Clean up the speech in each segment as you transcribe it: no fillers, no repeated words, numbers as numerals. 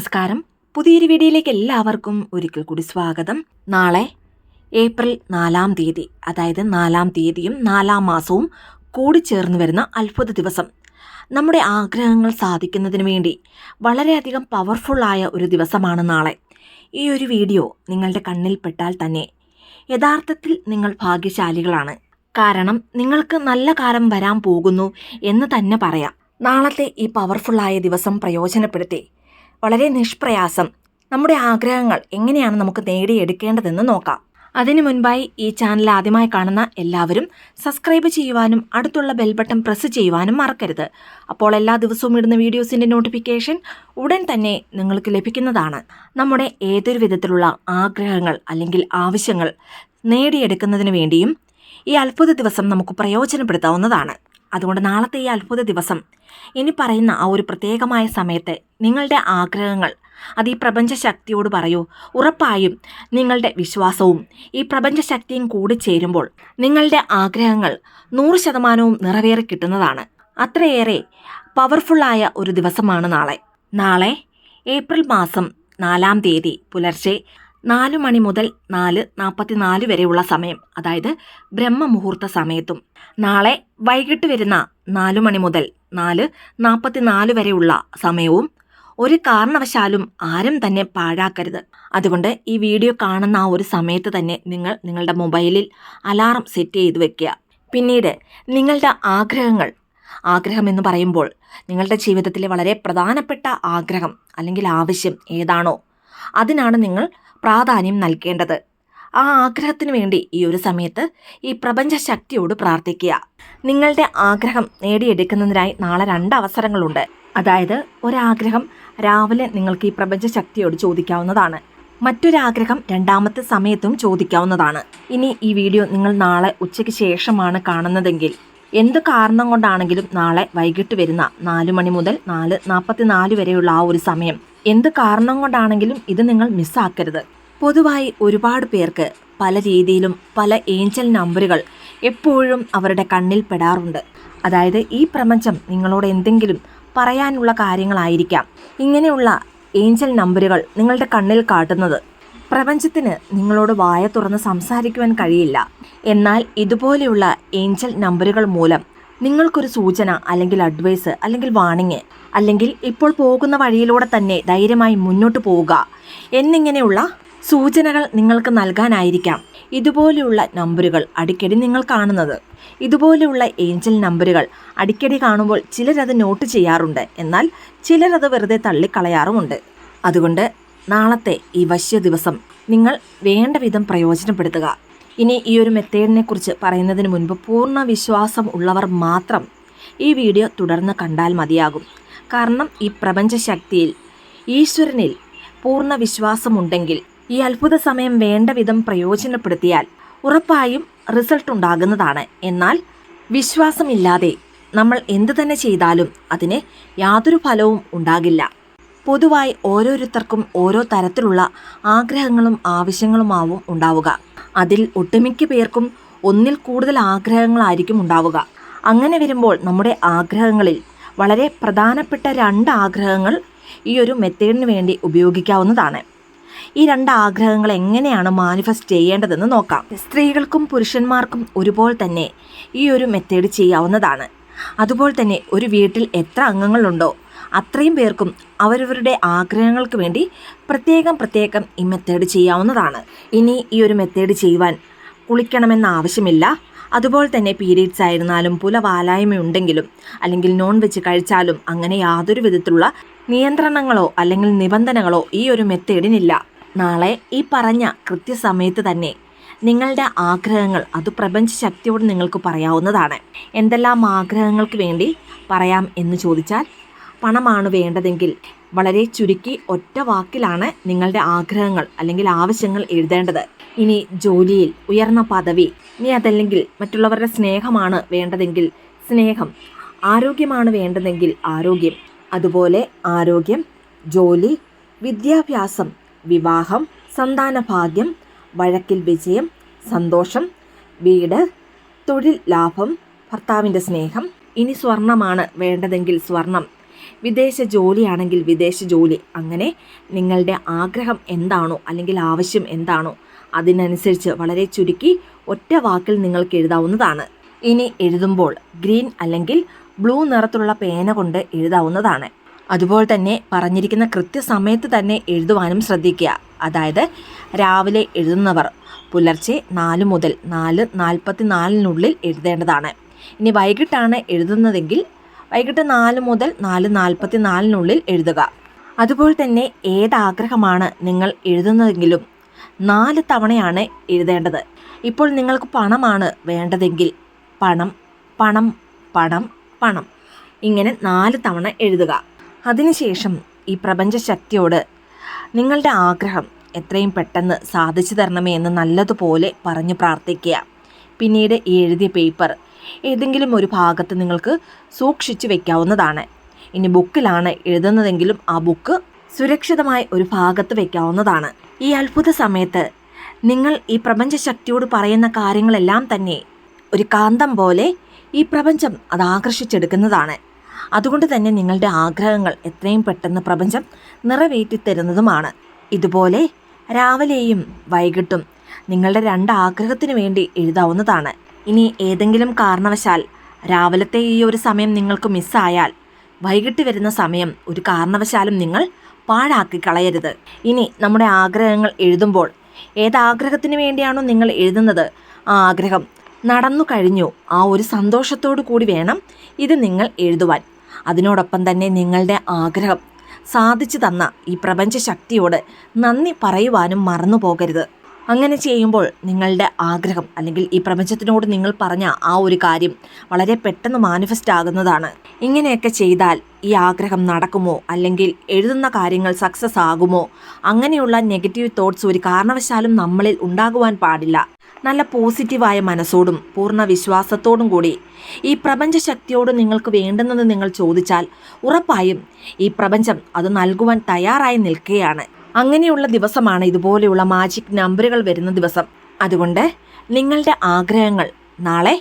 നമസ്കാരം. പുതിയൊരു വീഡിയോയിലേക്ക് എല്ലാവർക്കും ഒരിക്കൽ കൂടി സ്വാഗതം. നാളെ ഏപ്രിൽ 4-ാം തീയതി, അതായത് 4-ാം തീയതിയും 4-ാം മാസവും കൂടിച്ചേർന്ന് വരുന്ന അത്ഭുത ദിവസം. നമ്മുടെ ആഗ്രഹങ്ങൾ സാധിക്കുന്നതിന് വേണ്ടി വളരെയധികം പവർഫുള്ളായ ഒരു ദിവസമാണ് നാളെ. ഈ ഒരു വീഡിയോ നിങ്ങളുടെ കണ്ണിൽ പെട്ടാൽ തന്നെ യഥാർത്ഥത്തിൽ നിങ്ങൾ ഭാഗ്യശാലികളാണ്. കാരണം നിങ്ങൾക്ക് നല്ല കാലം വരാൻ പോകുന്നു എന്ന് തന്നെ പറയാം. നാളത്തെ ഈ പവർഫുള്ളായ ദിവസം പ്രയോജനപ്പെടുത്തി വളരെ നിഷ്പ്രയാസം നമ്മുടെ ആഗ്രഹങ്ങൾ എങ്ങനെയാണ് നമുക്ക് നേടിയെടുക്കേണ്ടതെന്ന് നോക്കാം. അതിനു മുൻപായി ഈ ചാനൽ ആദ്യമായി കാണുന്ന എല്ലാവരും സബ്സ്ക്രൈബ് ചെയ്യുവാനും അടുത്തുള്ള ബെൽ ബട്ടൺ പ്രസ് ചെയ്യുവാനും മറക്കരുത്. അപ്പോൾ എല്ലാ ദിവസവും ഇടുന്ന വീഡിയോസിൻ്റെ നോട്ടിഫിക്കേഷൻ ഉടൻ തന്നെ നിങ്ങൾക്ക് ലഭിക്കുന്നതാണ്. നമ്മുടെ ഏതൊരു വിധത്തിലുള്ള ആഗ്രഹങ്ങൾ അല്ലെങ്കിൽ ആവശ്യങ്ങൾ നേടിയെടുക്കുന്നതിന് വേണ്ടിയും ഈ അത്ഭുത ദിവസം നമുക്ക് പ്രയോജനപ്പെടുത്താവുന്നതാണ്. അതുകൊണ്ട് നാളത്തെ ഈ അത്ഭുത ദിവസം ഇനി പറയുന്ന ആ ഒരു പ്രത്യേകമായ സമയത്ത് നിങ്ങളുടെ ആഗ്രഹങ്ങൾ അത് ഈ പ്രപഞ്ചശക്തിയോട് പറയൂ. ഉറപ്പായും നിങ്ങളുടെ വിശ്വാസവും ഈ പ്രപഞ്ചശക്തിയും കൂടി ചേരുമ്പോൾ നിങ്ങളുടെ ആഗ്രഹങ്ങൾ 100% നിറവേറി കിട്ടുന്നതാണ്. അത്രയേറെ പവർഫുള്ളായ ഒരു ദിവസമാണ് നാളെ ഏപ്രിൽ മാസം 4-ാം തീയതി പുലർച്ചെ 4 മണി മുതൽ 4:44 വരെയുള്ള സമയം, അതായത് ബ്രഹ്മമുഹൂർത്ത സമയത്തും നാളെ വൈകിട്ട് വരുന്ന 4 മണി മുതൽ 4:44 വരെയുള്ള സമയവും ഒരു കാരണവശാലും ആരും തന്നെ പാഴാക്കരുത്. അതുകൊണ്ട് ഈ വീഡിയോ കാണുന്ന ആ ഒരു സമയത്ത് തന്നെ നിങ്ങൾ നിങ്ങളുടെ മൊബൈലിൽ അലാറം സെറ്റ് ചെയ്ത് വെക്കുക. പിന്നീട് നിങ്ങളുടെ ആഗ്രഹം എന്ന് പറയുമ്പോൾ നിങ്ങളുടെ ജീവിതത്തിലെ വളരെ പ്രധാനപ്പെട്ട ആഗ്രഹം അല്ലെങ്കിൽ ആവശ്യം ഏതാണോ അതിനാണ് നിങ്ങൾ പ്രാധാന്യം നൽകേണ്ടത്. ആ ആഗ്രഹത്തിന് വേണ്ടി ഈ ഒരു സമയത്ത് ഈ പ്രപഞ്ചശക്തിയോട് പ്രാർത്ഥിക്കുക. നിങ്ങളുടെ ആഗ്രഹം നേടിയെടുക്കുന്നതിനായി നാളെ 2 അവസരങ്ങളുണ്ട്. അതായത് ഒരാഗ്രഹം രാവിലെ നിങ്ങൾക്ക് ഈ പ്രപഞ്ചശക്തിയോട് ചോദിക്കാവുന്നതാണ്, മറ്റൊരാഗ്രഹം 2ാമത്തെ സമയത്തും ചോദിക്കാവുന്നതാണ്. ഇനി ഈ വീഡിയോ നിങ്ങൾ നാളെ ഉച്ചയ്ക്ക് ശേഷമാണ് കാണുന്നതെങ്കിൽ എന്ത് കാരണം കൊണ്ടാണെങ്കിലും നാളെ വൈകിട്ട് വരുന്ന 4 മണി മുതൽ 4:44 വരെയുള്ള ആ ഒരു സമയം എന്ത് കാരണം കൊണ്ടാണെങ്കിലും ഇത് നിങ്ങൾ മിസ്സാക്കരുത്. പൊതുവായി ഒരുപാട് പേർക്ക് പല രീതിയിലും പല ഏഞ്ചൽ നമ്പറുകൾ എപ്പോഴും അവരുടെ കണ്ണിൽ പെടാറുണ്ട്. അതായത് ഈ പ്രപഞ്ചം നിങ്ങളോട് എന്തെങ്കിലും പറയാനുള്ള കാര്യങ്ങളായിരിക്കാം ഇങ്ങനെയുള്ള ഏഞ്ചൽ നമ്പറുകൾ നിങ്ങളുടെ കണ്ണിൽ കാട്ടുന്നത്. പ്രപഞ്ചത്തിന് നിങ്ങളോട് വായ തുറന്ന് സംസാരിക്കുവാൻ കഴിയില്ല. എന്നാൽ ഇതുപോലെയുള്ള ഏഞ്ചൽ നമ്പറുകൾ മൂലം നിങ്ങൾക്കൊരു സൂചന അല്ലെങ്കിൽ അഡ്വൈസ് അല്ലെങ്കിൽ വാണിംഗ് അല്ലെങ്കിൽ ഇപ്പോൾ പോകുന്ന വഴിയിലൂടെ തന്നെ ധൈര്യമായി മുന്നോട്ട് പോവുക എന്നിങ്ങനെയുള്ള സൂചനകൾ നിങ്ങൾക്ക് നൽകാനായിരിക്കാം ഇതുപോലെയുള്ള നമ്പറുകൾ അടിക്കടി നിങ്ങൾ കാണുന്നത്. ഇതുപോലെയുള്ള ഏഞ്ചൽ നമ്പറുകൾ അടിക്കടി കാണുമ്പോൾ ചിലരത് നോട്ട് ചെയ്യാറുണ്ട്, എന്നാൽ ചിലരത് വെറുതെ തള്ളിക്കളയാറുമുണ്ട്. അതുകൊണ്ട് നാളത്തെ ഈ വശ്യ ദിവസം നിങ്ങൾ വേണ്ട വിധം പ്രയോജനപ്പെടുത്തുക. ഇനി ഈ ഒരു മെത്തേഡിനെ കുറിച്ച് പറയുന്നതിന് മുൻപ് പൂർണ്ണ വിശ്വാസം ഉള്ളവർ മാത്രം ഈ വീഡിയോ തുടർന്ന് കണ്ടാൽ മതിയാകും. കാരണം ഈ പ്രപഞ്ചശക്തിയിൽ ഈശ്വരനിൽ പൂർണ്ണ വിശ്വാസമുണ്ടെങ്കിൽ ഈ അത്ഭുത സമയം വേണ്ട വിധം പ്രയോജനപ്പെടുത്തിയാൽ ഉറപ്പായും റിസൾട്ട് ഉണ്ടാകുന്നതാണ്. എന്നാൽ വിശ്വാസമില്ലാതെ നമ്മൾ എന്തു തന്നെ ചെയ്താലും അതിന് യാതൊരു ഫലവും ഉണ്ടാകില്ല. പൊതുവായി ഓരോരുത്തർക്കും ഓരോ തരത്തിലുള്ള ആഗ്രഹങ്ങളും ആവശ്യങ്ങളുമാവും ഉണ്ടാവുക. അതിൽ ഒട്ടുമിക്ക പേർക്കും ഒന്നിൽ കൂടുതൽ ആഗ്രഹങ്ങളായിരിക്കും ഉണ്ടാവുക. അങ്ങനെ വരുമ്പോൾ നമ്മുടെ ആഗ്രഹങ്ങളിൽ വളരെ പ്രധാനപ്പെട്ട 2 ആഗ്രഹങ്ങൾ ഈ ഒരു മെത്തേഡിന് വേണ്ടി ഉപയോഗിക്കാവുന്നതാണ്. ഈ 2 ആഗ്രഹങ്ങൾ എങ്ങനെയാണ് മാനിഫെസ്റ്റ് ചെയ്യേണ്ടതെന്ന് നോക്കാം. സ്ത്രീകൾക്കും പുരുഷന്മാർക്കും ഒരുപോലെ തന്നെ ഈ ഒരു മെത്തേഡ് ചെയ്യാവുന്നതാണ്. അതുപോലെ തന്നെ ഒരു വീട്ടിൽ എത്ര അംഗങ്ങളുണ്ടോ അത്രയും പേർക്കും അവരവരുടെ ആഗ്രഹങ്ങൾക്ക് വേണ്ടി പ്രത്യേകം ഈ മെത്തേഡ് ചെയ്യാവുന്നതാണ്. ഇനി ഈ ഒരു മെത്തേഡ് ചെയ്യുവാൻ കുളിക്കണമെന്ന ആവശ്യമില്ല. അതുപോലെ തന്നെ പീരീഡ്സ് ആയിരുന്നാലും പുലവാലായ്മയുണ്ടെങ്കിലും അല്ലെങ്കിൽ നോൺ വെജ് കഴിച്ചാലും അങ്ങനെ യാതൊരു വിധത്തിലുള്ള നിയന്ത്രണങ്ങളോ അല്ലെങ്കിൽ നിബന്ധനകളോ ഈ ഒരു മെത്തേഡിനില്ല. നാളെ ഈ പറഞ്ഞ കൃത്യസമയത്ത് തന്നെ നിങ്ങളുടെ ആഗ്രഹങ്ങൾ അത് പ്രപഞ്ചശക്തിയോട് നിങ്ങൾക്ക് പറയാവുന്നതാണ്. എന്തെല്ലാം ആഗ്രഹങ്ങൾക്ക് വേണ്ടി പറയാം എന്ന് ചോദിച്ചാൽ, പണമാണ് വേണ്ടതെങ്കിൽ വളരെ ചുരുക്കി ഒറ്റ വാക്കിലാണ് നിങ്ങളുടെ ആഗ്രഹങ്ങൾ അല്ലെങ്കിൽ ആവശ്യങ്ങൾ എഴുതേണ്ടത്. ഇനി ജോലിയിൽ ഉയർന്ന പദവി, ഇനി അതല്ലെങ്കിൽ മറ്റുള്ളവരുടെ സ്നേഹമാണ് വേണ്ടതെങ്കിൽ സ്നേഹം, ആരോഗ്യമാണ് വേണ്ടതെങ്കിൽ ആരോഗ്യം, അതുപോലെ ആരോഗ്യം, ജോലി, വിദ്യാഭ്യാസം, വിവാഹം, സന്താനഭാഗ്യം, വഴക്കിൽ വിജയം, സന്തോഷം, വീട്, തൊഴിൽ ലാഭം, ഭർത്താവിൻ്റെ സ്നേഹം. ഇനി സ്വർണമാണ് വേണ്ടതെങ്കിൽ സ്വർണം, വിദേശ ജോലിയാണെങ്കിൽ വിദേശ ജോലി. അങ്ങനെ നിങ്ങളുടെ ആഗ്രഹം എന്താണോ അല്ലെങ്കിൽ ആവശ്യം എന്താണോ അതിനനുസരിച്ച് വളരെ ചുരുക്കി ഒറ്റ വാക്കിൽ നിങ്ങൾക്ക് എഴുതാവുന്നതാണ്. ഇനി എഴുതുമ്പോൾ ഗ്രീൻ അല്ലെങ്കിൽ ബ്ലൂ നിറത്തിലുള്ള പേന കൊണ്ട് എഴുതാവുന്നതാണ്. അതുപോലെ തന്നെ പറഞ്ഞിരിക്കുന്ന കൃത്യസമയത്ത് തന്നെ എഴുതുവാനും ശ്രദ്ധിക്കുക. അതായത് രാവിലെ എഴുതുന്നവർ പുലർച്ചെ 4 മുതൽ 4:44 എഴുതേണ്ടതാണ്. ഇനി വൈകിട്ടാണ് എഴുതുന്നതെങ്കിൽ വൈകിട്ട് 4 മുതൽ 4:44 എഴുതുക. അതുപോലെ തന്നെ ഏതാഗ്രഹമാണ് നിങ്ങൾ എഴുതുന്നതെങ്കിലും 4 തവണയാണ് എഴുതേണ്ടത്. ഇപ്പോൾ നിങ്ങൾക്ക് പണമാണ് വേണ്ടതെങ്കിൽ പണം, പണം, പണം, പണം ഇങ്ങനെ 4 തവണ എഴുതുക. അതിനുശേഷം ഈ പ്രപഞ്ച ശക്തിയോട് നിങ്ങളുടെ ആഗ്രഹം എത്രയും പെട്ടെന്ന് സാധിച്ചു തരണമേ എന്ന് നല്ലതുപോലെ പറഞ്ഞു പ്രാർത്ഥിക്കുക. പിന്നീട് ഈ എഴുതിയ പേപ്പർ ഏതെങ്കിലും ഒരു ഭാഗത്ത് നിങ്ങൾക്ക് സൂക്ഷിച്ചു വയ്ക്കാവുന്നതാണ്. ഇനി ബുക്കിലാണ് എഴുതുന്നതെങ്കിലും ആ ബുക്ക് സുരക്ഷിതമായ ഒരു ഭാഗത്ത് വയ്ക്കാവുന്നതാണ്. ഈ അത്ഭുത സമയത്ത് നിങ്ങൾ ഈ പ്രപഞ്ച ശക്തിയോട് പറയുന്ന കാര്യങ്ങളെല്ലാം തന്നെ ഒരു കാന്തം പോലെ ഈ പ്രപഞ്ചം അത് ആകർഷിച്ചെടുക്കുന്നതാണ്. അതുകൊണ്ട് തന്നെ നിങ്ങളുടെ ആഗ്രഹങ്ങൾ എത്രയും പെട്ടെന്ന് പ്രപഞ്ചം നിറവേറ്റിത്തരുന്നതുമാണ്. ഇതുപോലെ രാവിലെയും വൈകിട്ടും നിങ്ങളുടെ 2 ആഗ്രഹത്തിന് വേണ്ടി എഴുതാവുന്നതാണ്. ഇനി ഏതെങ്കിലും കാരണവശാൽ രാവിലത്തെ ഈ ഒരു സമയം നിങ്ങൾക്ക് മിസ്സായാൽ വൈകിട്ട് വരുന്ന സമയം ഒരു കാരണവശാലും നിങ്ങൾ പാഴാക്കി കളയരുത്. ഇനി നമ്മുടെ ആഗ്രഹങ്ങൾ എഴുതുമ്പോൾ ഏതാഗ്രഹത്തിന് വേണ്ടിയാണോ നിങ്ങൾ എഴുതുന്നത് ആ ആഗ്രഹം നടന്നു കഴിഞ്ഞു ആ ഒരു സന്തോഷത്തോടു കൂടി വേണം ഇത് നിങ്ങൾ എഴുതുവാൻ. അതിനോടൊപ്പം തന്നെ നിങ്ങളുടെ ആഗ്രഹം സാധിച്ചു തന്ന ഈ പ്രപഞ്ച ശക്തിയോട് നന്ദി പറയുവാനും മറന്നു പോകരുത്. അങ്ങനെ ചെയ്യുമ്പോൾ നിങ്ങളുടെ ആഗ്രഹം അല്ലെങ്കിൽ ഈ പ്രപഞ്ചത്തിനോട് നിങ്ങൾ പറഞ്ഞ ആ ഒരു കാര്യം വളരെ പെട്ടെന്ന് മാനിഫെസ്റ്റ് ആകുന്നതാണ്. ഇങ്ങനെയൊക്കെ ചെയ്താൽ ഈ ആഗ്രഹം നടക്കുമോ അല്ലെങ്കിൽ എഴുതുന്ന കാര്യങ്ങൾ സക്സസ് ആകുമോ? അങ്ങനെയുള്ള നെഗറ്റീവ് തോട്ട്സ് ഒരു കാരണവശാലും നമ്മളിൽ ഉണ്ടാകുവാൻ പാടില്ല. നല്ല പോസിറ്റീവായ മനസ്സോടും പൂർണ്ണ വിശ്വാസത്തോടും കൂടി ഈ പ്രപഞ്ച ശക്തിയോട് നിങ്ങൾക്ക് വേണ്ടുന്നത് നിങ്ങൾ ചോദിച്ചാൽ ഉറപ്പായും ഈ പ്രപഞ്ചം അത് നൽകുവാൻ തയ്യാറായി നിൽക്കുകയാണ്. അങ്ങനെയുള്ള ദിവസമാണ് ഇതുപോലെയുള്ള മാജിക് നമ്പറുകൾ വരുന്ന ദിവസം. അതുകൊണ്ട് നിങ്ങളുടെ ആഗ്രഹങ്ങൾ നാളെ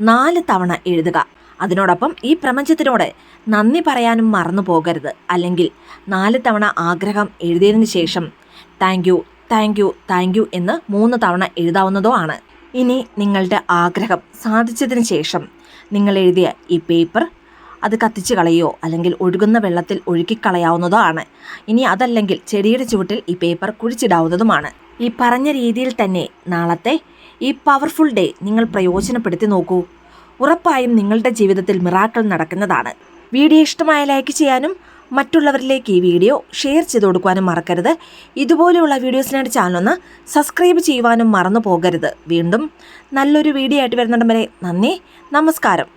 4 തവണ എഴുതുക. അതിനോടൊപ്പം ഈ പ്രപഞ്ചത്തിനോട് നന്ദി പറയാനും മറന്നു പോകരുത്. അല്ലെങ്കിൽ 4 തവണ ആഗ്രഹം എഴുതിയതിന് ശേഷം thank you, thank you, thank you എന്ന് 3 തവണ എഴുതാവുന്നതോ ആണ്. ഇനി നിങ്ങളുടെ ആഗ്രഹം സാധിച്ചതിന് ശേഷം നിങ്ങൾ എഴുതിയ ഈ പേപ്പർ അത് കത്തിച്ച് കളയോ അല്ലെങ്കിൽ ഒഴുകുന്ന വെള്ളത്തിൽ ഒഴുക്കിക്കളയാവുന്നതോ ആണ്. ഇനി അതല്ലെങ്കിൽ ചെടിയുടെ ചുവട്ടിൽ ഈ പേപ്പർ കുഴിച്ചിടാവുന്നതുമാണ്. ഈ പറഞ്ഞ രീതിയിൽ തന്നെ നാളത്തെ ഈ പവർഫുൾ ഡേ നിങ്ങൾ പ്രയോജനപ്പെടുത്തി നോക്കൂ. ഉറപ്പായും നിങ്ങളുടെ ജീവിതത്തിൽ മിറാക്കിൾ നടക്കുന്നതാണ്. വീഡിയോ ഇഷ്ടമായ ലൈക്ക് ചെയ്യാനും മറ്റുള്ളവരിലേക്ക് ഈ വീഡിയോ ഷെയർ ചെയ്ത് കൊടുക്കുവാനും മറക്കരുത്. ഇതുപോലെയുള്ള വീഡിയോസിനായിട്ട് ചാനലൊന്ന് സബ്സ്ക്രൈബ് ചെയ്യുവാനും മറന്നു പോകരുത്. വീണ്ടും നല്ലൊരു വീഡിയോ ആയിട്ട് വരുന്നിടം വരെ നന്ദി, നമസ്കാരം.